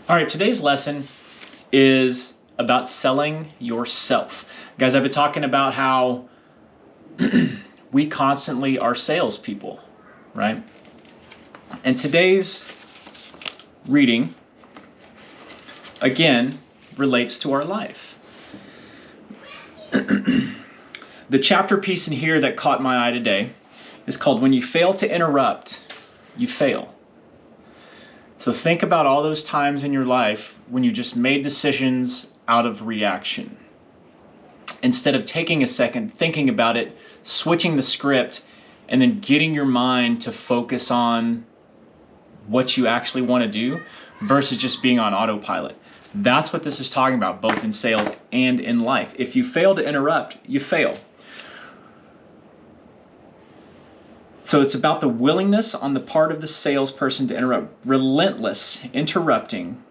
All right, today's lesson is about selling yourself. Guys, I've been talking about how we constantly are salespeople, right? And today's reading, again, relates to our life. The chapter piece in here that caught my eye today is called "When You Fail to Interrupt, You Fail." So think about all those times in your life when you just made decisions out of reaction. Instead of taking a second, thinking about it, switching the script, and then getting your mind to focus on what you actually want to do versus just being on autopilot. That's what this is talking about, both in sales and in life. If you fail to interrupt, you fail. So it's about the willingness on the part of the salesperson to interrupt. Relentless interrupting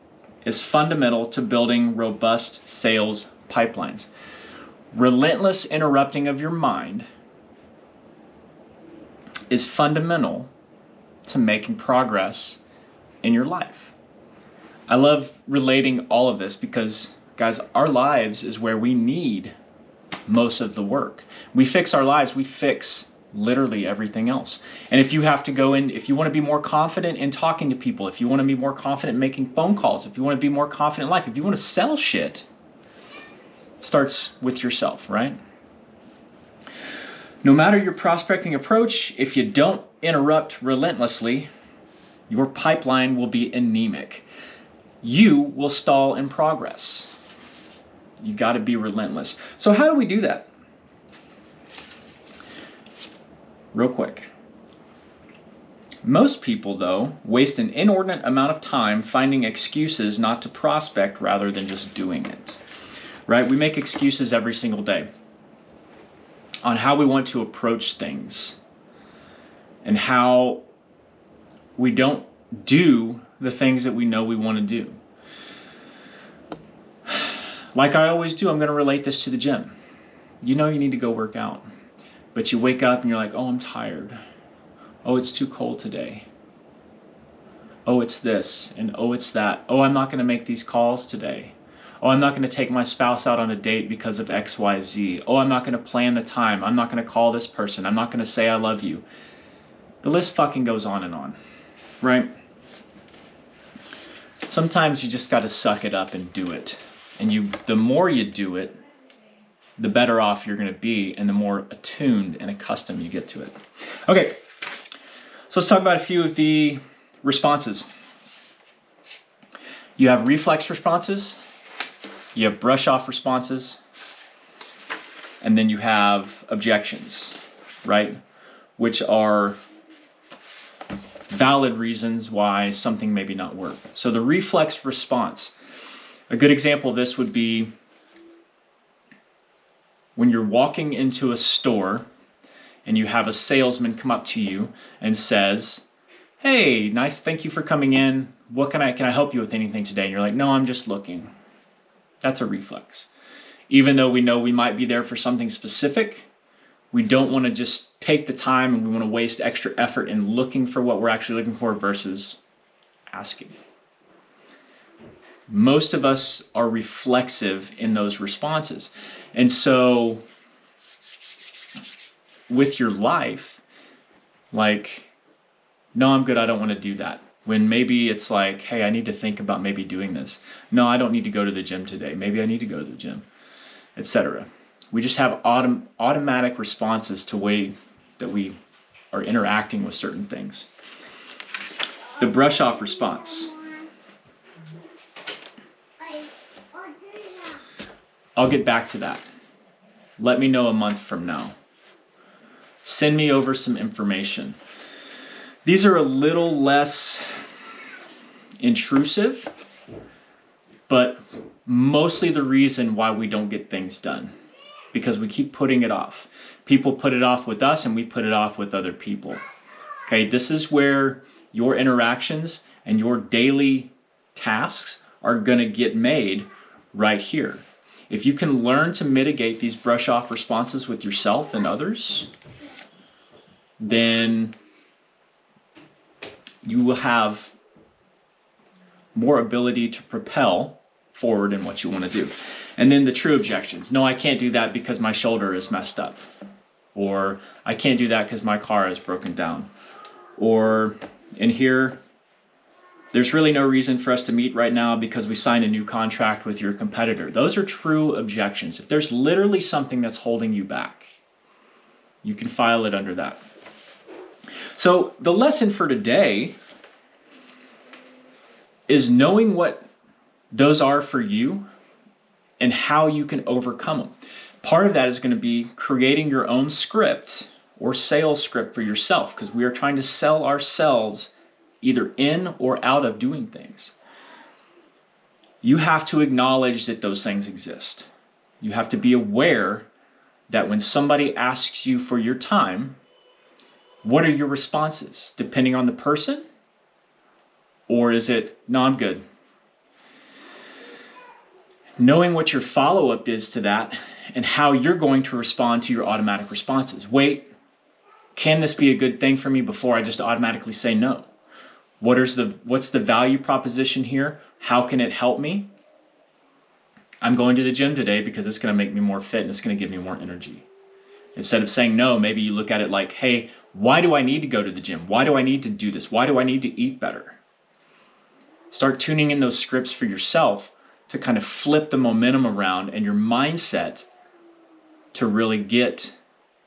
is fundamental to building robust sales pipelines. Relentless interrupting of your mind is fundamental to making progress in your life. I love relating all of this because, guys, our lives is where we need most of the work. We fix our lives, we fix literally everything else. And if you have to go in, if you want to be more confident in talking to people, if you want to be more confident in making phone calls, if you want to be more confident in life, if you want to sell shit, it starts with yourself, right? No matter your prospecting approach, if you don't interrupt relentlessly, your pipeline will be anemic. You will stall in progress. You got to be relentless. So how do we do that? Real quick. Most people, though, waste an inordinate amount of time finding excuses not to prospect rather than just doing it. Right? We make excuses every single day on how we want to approach things and how we don't do the things that we know we want to do. Like I always do, I'm going to relate this to the gym. You know you need to go work out. But you wake up and you're like, oh, I'm tired. Oh, it's too cold today. Oh, it's this. And oh, it's that. Oh, I'm not going to make these calls today. Oh, I'm not going to take my spouse out on a date because of X, Y, Z. Oh, I'm not going to plan the time. I'm not going to call this person. I'm not going to say I love you. The list fucking goes on and on, right? Sometimes you just got to suck it up and do it. And the more you do it, the better off you're going to be and the more attuned and accustomed you get to it. Okay, so let's talk about a few of the responses. You have reflex responses, you have brush off responses, and then you have objections, right? Which are valid reasons why something maybe not work. So the reflex response, a good example of this would be when you're walking into a store and you have a salesman come up to you and says, hey, nice, thank you for coming in. Can I help you with anything today? And you're like, no, I'm just looking. That's a reflex. Even though we know we might be there for something specific, we don't want to just take the time and we want to waste extra effort in looking for what we're actually looking for versus asking. Most of us are reflexive in those responses. And so with your life, like, no, I'm good, I don't want to do that. When maybe it's like, hey, I need to think about maybe doing this. No, I don't need to go to the gym today. Maybe I need to go to the gym, etc. We just have automatic responses to way that we are interacting with certain things. The brush off response. I'll get back to that. Let me know a month from now. Send me over some information. These are a little less intrusive, but mostly the reason why we don't get things done. Because we keep putting it off. People put it off with us and we put it off with other people. Okay, this is where your interactions and your daily tasks are going to get made right here. If you can learn to mitigate these brush off responses with yourself and others, then you will have more ability to propel forward in what you want to do. And then the true objections. No, I can't do that because my shoulder is messed up. Or I can't do that because my car is broken down. Or in here, there's really no reason for us to meet right now because we signed a new contract with your competitor. Those are true objections. If there's literally something that's holding you back, you can file it under that. So the lesson for today is knowing what those are for you and how you can overcome them. Part of that is going to be creating your own script or sales script for yourself, because we are trying to sell ourselves either in or out of doing things. You have to acknowledge that those things exist. You have to be aware that when somebody asks you for your time, what are your responses? Depending on the person? Or is it, no, I'm good? Knowing what your follow-up is to that and how you're going to respond to your automatic responses. Wait, can this be a good thing for me before I just automatically say no? What's the value proposition here? How can it help me? I'm going to the gym today because it's going to make me more fit and it's going to give me more energy. Instead of saying no, maybe you look at it like, hey, why do I need to go to the gym? Why do I need to do this? Why do I need to eat better? Start tuning in those scripts for yourself to kind of flip the momentum around and your mindset to really get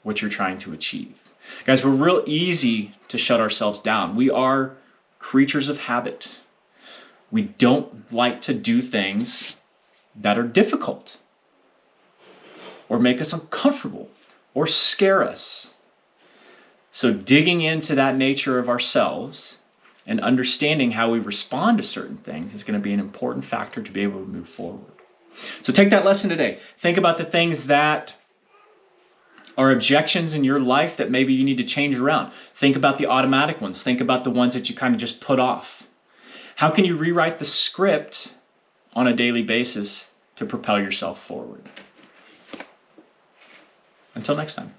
what you're trying to achieve. Guys, we're real easy to shut ourselves down. We are creatures of habit. We don't like to do things that are difficult or make us uncomfortable or scare us. So digging into that nature of ourselves and understanding how we respond to certain things is going to be an important factor to be able to move forward. So take that lesson today. Think about the things that are objections in your life that maybe you need to change around. Think about the automatic ones. Think about the ones that you kind of just put off. How can you rewrite the script on a daily basis to propel yourself forward? Until next time.